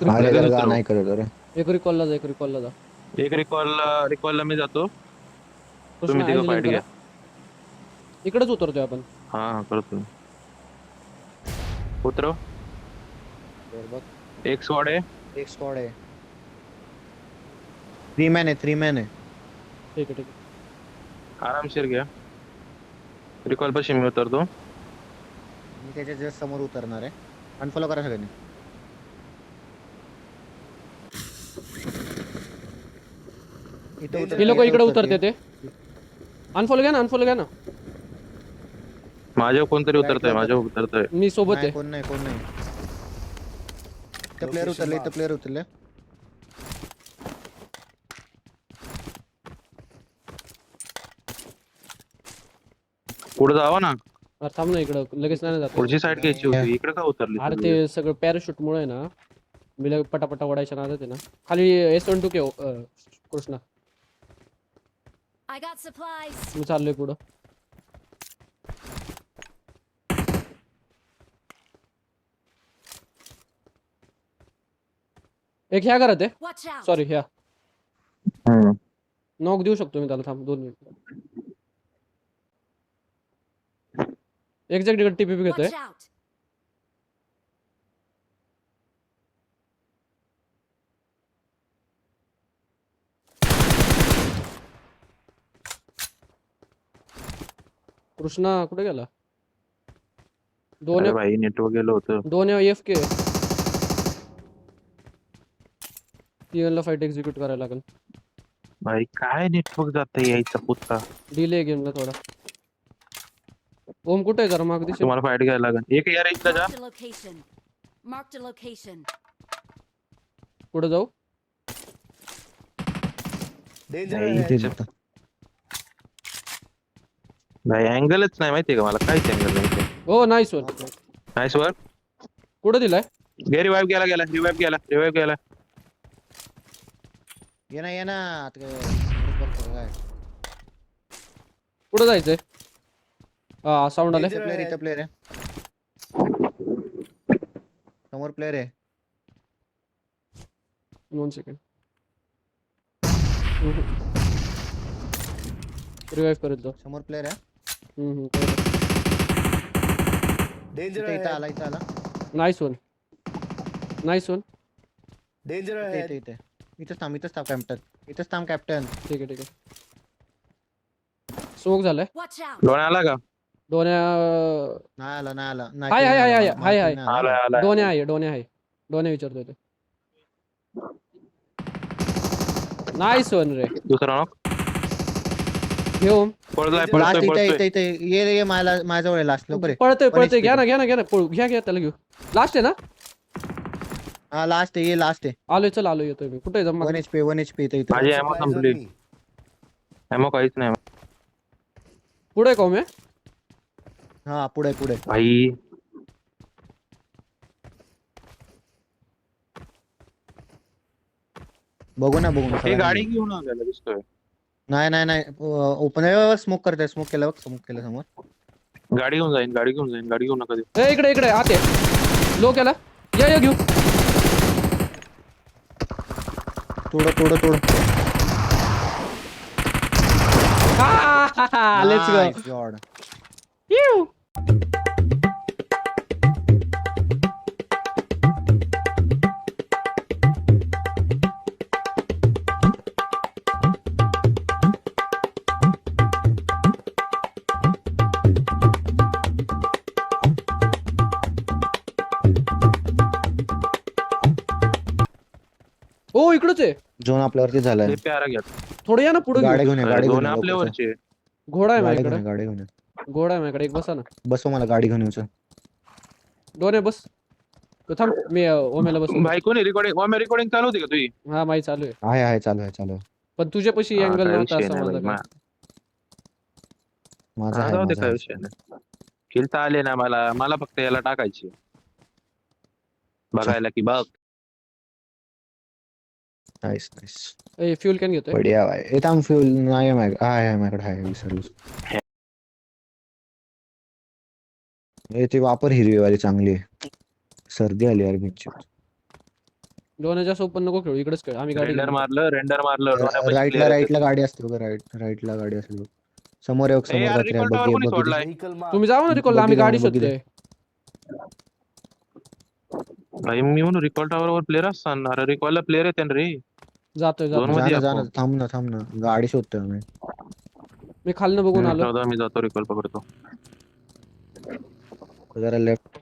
अरे लगेच जरा उतरव. नाही करत रे. एक रिकॉलला जा, एक रिकॉलला जा. एक रिकॉलला मी जातो. तुम्ही कृष्णा तिघं ॲजिलिंग फाईट करा. घ्या. इकडेच उतरतोय आपण. हा करतो. उतरव. वर बघ एक स्क्वॉड आहे. एक स्क्वॉड आहे. 3 मॅन आहे 3 मॅन आहे. ठीक आहे ठीक आहे. आरामशीर घ्या. रिकॉल पाशी मी उतरतो. मी त्याच्या जस्ट समोर उतरणार आहे. अनफॉलो करा सगळ्यांनी. हे लोक इकडे उतरते ते. अनफॉलो घ्या ना, अनफॉलो घ्या ना. माझ्यावर कोणतरी Right उतरतंय, ला माझ्यावर उतरतंय. मी सोबत नाही आहे. कोण नाही कोण नाही. इथं प्लेअर उतरले इथं प्लेअर उतरले. पुढे जावा ना. अरे थांब ना, इकडं लगेच नाही जात. पुढची साईड घ्यायची होती. इकडे का उतरली अरे सगळी? ते सगळं पॅराशूट मुळे ना मी लगेच पटापटा ओढायच्या नादात आहे ना. खाली S12 K Krishna. I got supplies. मी चाललोय पुढं. एक ह्या घरात आहे. Watch out. सॉरी ह्या. हम्म. नॉक देऊ शकतो मी त्याला. थांब 2 मिनिट. एक्झॅक्ट इकडे टीपी घेतोय. Watch out. कृष्णा कुठे गेला? अरे भाई नेटवर्क गेलं होतं. 2 AFK. ला फाईट एक्झिक्यूट करायला लागेल. भाई काय नेटवर्क जातंय यायचा पुत्ता. डिले गेमला थोडा. ओम कुठे आहे जरा माग दिसेल. तुम्हाला फाईट घ्यायला लागेल. एक या रेंजला जा. Marked a location. Marked a location. पुढे जाऊ. नाही, इथेच होता. भाई अँगलच नाही माहितीये का मला. काहीच अँगल नाही. हो नाईस वन. नाईस वर. कुठे दिलाय? रिवाइव गेला. रिवाइव गेला. ये ना आता काय. कुठे जायचंय? हा साऊंड आलाय. इथं प्लेअर आहे. समोर प्लेअर आहे. 1 सेकंड. रिवाइव करत जाऊ. समोर प्लेअर आहे. इथं आला. Nice one. इथंच थांब कॅप्टन. कॅप्टन. ठीक आहे. स्मोक झालाय. Watch out. लोण आला का? डोन्या नाही आला. हाय. आलाय. डोन्या विचारतोय ते. नाईस वन रे. दुसरा नॉक. घेऊ. पळतोय. इथे ये माझ्याजवळ आहे लास्ट लवकर. पळतोय. घ्या ना. घ्या त्याला घेऊ. लास्ट आहे ना? हा लास्ट आहे. आलोय चल आलोय येतोय मी. कुठे जमा? 1 HP इथं. माझी एमओ संपली. एमओ काहीच नाही पुढे कॉम आहे. हा पुढे भाई. बघू ना हे गाडी घेऊन आलेला दिसतोय. नाही ओपन स्मोक करताय. स्मोक केलं समोर. गाडी घेऊन जाईन. गाडी घेऊ नका देऊ. इकडे आते. लो केला. या घेऊ. तोड. Let's go. गॉड. हो इकडच आहे. झोन आपल्यावरती झालाय. हे प्यारा घ्या. थोडं या ना पुढे. गाडी घेऊन दोन आपल्यावरचे. घोडा आहे माझ्याकडे. गाडी घेऊन घोडा आहे माझ्याकडे. एक बसा ना. बसव मला गाडी घेऊन येऊ. दोन बस. थांब मी ओमेला बस. भाई कोणी रिकॉर्डिंग चालू होती का तुझी? हा माही चालू आहे. आहे चालू आहे. पण तुझ्यापाशी हा, अँगल काय नव्हता विषय असं नाही माझं बाई. काय. माझा जाऊ दे, काय विषय नाही. खेळता आले ना मला फक्त याला टाकायची. बघायला की बघ. नाईस. ए फ्यूल कॅन घेतोय. बढिया भाई. एकदम फ्यूल नाही आहे माझ्याकडे. आहे विसरलोच. ती वापर हिरवीवाली चांगली आहे. सर्दी आली यार. दोन जास्त ओपन नको खेळू, इकडेच खेळ. आम्ही गाडी रेंडर घेऊन. मारलं डोण्यापाशी राईटला clear आहे. राईटला गाडी असते बघा, राईटला गाडी असते बघ. समोर एक ए, समोर यार, काहीतरी आहे, recall tower कोणी बघ सोडलाय? तुम्ही जावा ना रिकॉल, आम्ही बघी गाडी जाऊ, बघी शोधतोय. भाई मी म्हणून रिकॉल टॉवर वर प्लेअर असतात. अरे रिकॉलला प्लेअर येते ना रे. जातोय दोन जातोय. मध्ये जाणं आपण. थांब ना गाडी शोधतोय आम्ही. मी खालनं बघून आलो. जाऊ दे, मी जातो रिकॉल पकडतो. जरा लेफ्ट.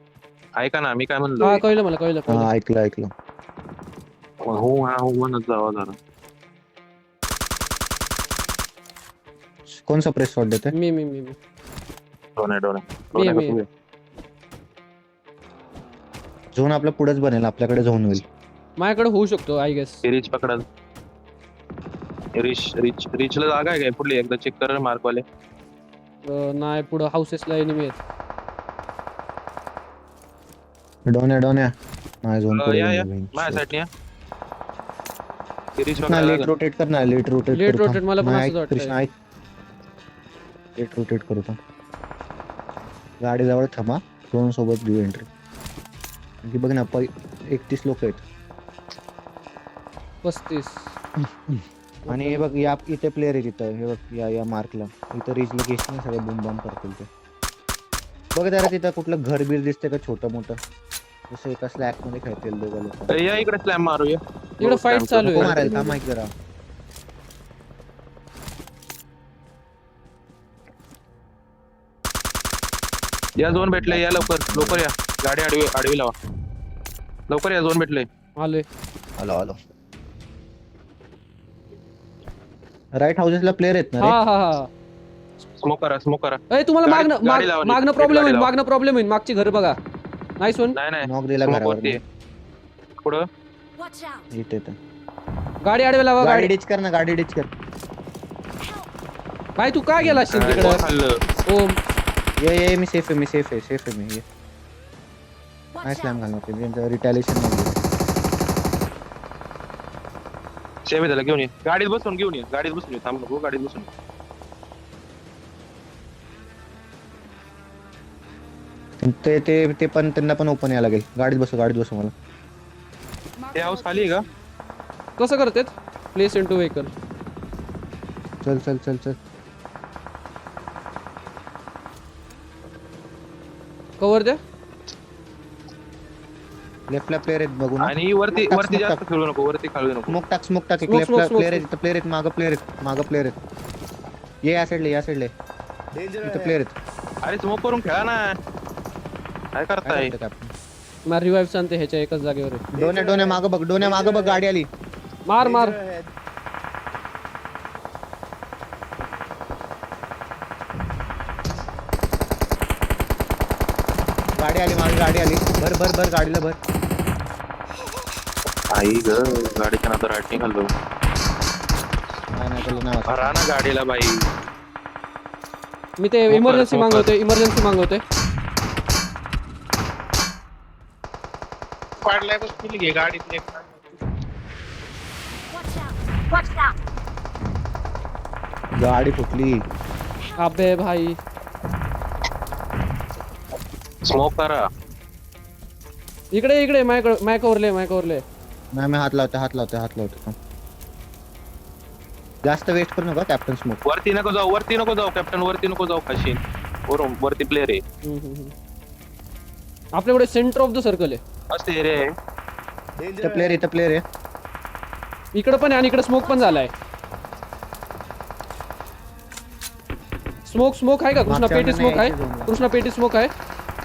ऐका ना मी काय म्हणलो. हा कळलं मला, कळलं. हा ऐकलं. हो हा हो म्हणत जावा जरा. कोणचा प्रेस शॉट देते? मी डोणे झोन आपला पुढेच बनेल, आपल्याकडे झोन होईल. माझ्याकडे होऊ शकतो आय गेस. रिच पकडा. रिचला जागा आहे काय पुढली? एकदा चेक कर मार्कवाले. नाही, पुढं हाऊसेसला एनिमी आहेत. डोन्या नाही झोन पुढे या गेला. माझ्या साईडने या. रिच ना पकडा. लेट रोटेट कर ना, लेट रोटेट Late rotate मला पण असंच वाटतंय. लेट रोटेट करू का? गाडी जवळ थांबा, दोन सोबत घेऊ एंट्री. की बघ ना 31 लोक आहेत 35. आणि हे बघ या इथे प्लेअर आहे तिथं. हे बघ या मार्कला इथं रीच लोकेशन सगळं बुम बम करतील ते. बघ जरा तिथं कुठलं घर बीर दिसतंय का छोटं मोठं, जसं एका स्लॅक मध्ये खेळतील दोघं लोक. या इकडे स्लॅम मारूया. इकडे फाईट चालू नको आहे. मारायला, थांब ऐक जरा. या झोन भेटले, या लवकर या. गाडी आडवी लावा. लवकर या, झोन भेटले. आलोय. आलो राईट हाऊसेसला प्लेअर आहेत ना रे? हा. स्मोक करा. ए तुम्हाला गाडी लावा, मागणं नीट प्रॉब्लेम गाडी होईल, लावा. मागची घर बघा. Nice one. नाही नॉक दिला smoke घरावर. वरती आहे. पुढं Watch out! इथे गाडी आडवे लावा. गाडी गाडी डिच कर ना, गाडी डिच कर. भाई तू काय गेला असशील तिकडं? खाल्लं. ओम ये मी सेफ आहे मी. ये Watch नाही स्लॅम out! घालणार ते, त्यांचं रिटॅलिएशन नाही. सेव झाला, घेऊन ये. गाडीत बसून ये. थांब नको, गाडीत बसून ये. ते पण त्यांना पण ओपन यायला लागेल. गाडीत बसू मला. Mark ते the हाऊस खाली आहे का? location. कसं करतात? Place into vehicle. चल कव्हर द्या. लेफ्टला प्लेअर आहेत बघू ना. आणि वरती smoke जास्त टाक. खेळू नको, वरती खालू नको. स्मोक टाक Smoke, लेफ्टला smoke, प्लेअर आहेत, प्लेअर आहेत, मागं प्लेअर आहेत. ये या साईडला इथं प्लेअर आहेत. अरे स्मोक करून खेळा ना. काय करताय? मला रिवाइव्ह सांगते ह्याच्या एकाच जागेवर आहे. डोन्या मागं बघ गाडी आली. मार गाडी आली. भर गाडीला भर. आई ग, गाडीच्या नादात राईट नाही खाल्लो. नाही त्याला नाही वाचत. भरा ना गाडीला बाई. मी ते इमर्जन्सी मागवते. पाडलाय बस कुठली घे गाडीत. Watch out! गाडी फुटली. अबे भाई स्मोक करा. इकडे मायकवरले. नाही मी हात लावते. जास्त वेस्ट करू नका कॅप्टन स्मोक. वरती नको जाऊ कॅप्टन. वरती नको जाऊ खाशीन. वरती प्लेअर आहे. आपल्याकडे सेंटर ऑफ द सर्कल आहे. असते रे. इथं प्लेअर आहे. इकडे पण आहे आणि इकडे स्मोक पण झालाय. स्मोक आहे का? कृष्णा पेटी स्मोक आहे.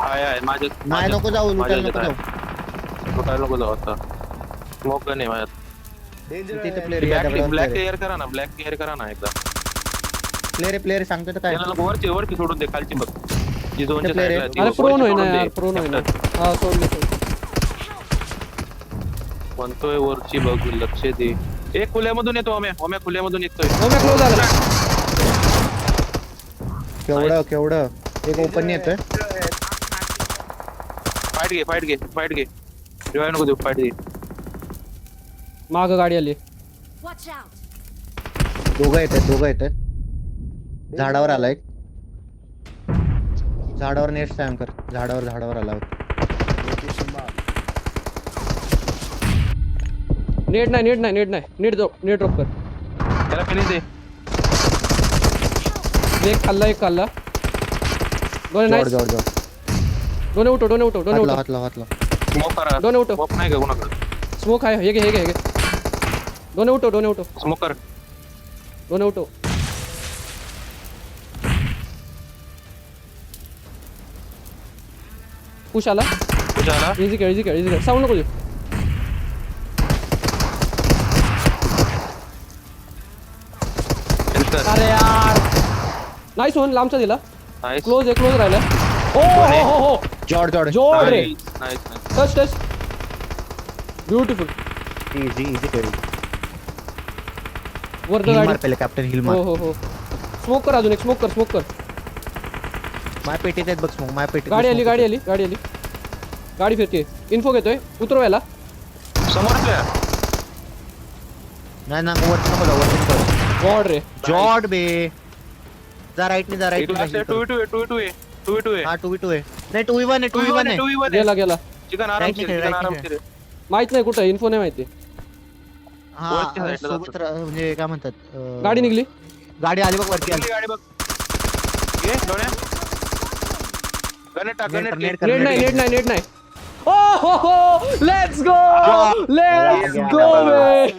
आहे माझ्या. नाही नको जाऊ, लुटायला नको जाऊ. आता स्मोक नाही माझ्यात. तिथे प्लेअर ब्लॅक क्लिअर करा ना एकदा. प्लेअर सांगतो तर काय. त्याला नको, वरची सोडून दे. खालची बघ जी झोनच्या player साईडला आहे. ती अरे वरची प्रोन होय सोडून ना दे. यार, प्रोन होय ना. हा सोडले. म्हणतोय वरची बघ, लक्ष दे. एक खुल्यामधून येतो. ओम्या खुल्यामधून येतोय. ओम्या क्लोज झाला. केवढं एक ओपन येतोय. फाईट घे. रिवाइव नको देऊ. फाईट घे. माग गाडी आली. Watch out! दोघं येतात. झाडावर आलाय. झाडावर नेक्स्ट टाइम कर. झाडावर आला होता. नेट नाही नेट ड्रॉप कर. त्याला फिनिश दे. एक खाल्ला दोन जॉर्ड नाईस. जॉर्ड जॉर्ड दोन उठव हात लाव स्मोक करा. दोन उठव. स्मोक नाही का कोणाकडे? स्मोक आहे. हे घे दोन उठव स्मोक कर. दोन उठव. पुश आला. तुझ्याला इझी खेळ साऊंड नको देऊ. अरे यार नाईस होन लांबचा दिला. नाईस. क्लोज राहिला. हो जॉर्ड जोड रे. नाईस. Touch beautiful. इझी खेळ. वर हिल मार गाडी. पहिले कॅप्टन हिल मार. हो स्मोक कर अजून एक. स्मोक कर. माय पेटीत आहेत बघ स्मोक. माय पेटीत गाडी आली गाडी फिरते. इन्फो घेतोय उतरवायला. समोर प्लेयर. नाही वरती नको जाऊ. गॉड रे. जॉर्ड बे जा राईट ने 2v2 आहे. हा 2v2 आहे. नाही 2v1 आहे 2v1 आहे. गेला चिकन आराम Right ने खेळ, right ने खेळ. माहित नाही कुठं. इन्फो नाही माहिती. हा वरच्या side ला सोबत म्हणजे काय म्हणतात गाडी निघली. गाडी आली बघ वरती आली. गाडी बघ. ये डोण्या. गनेट टाक. नेट नाही. ओ हो लेट्स गो Yeah. बे.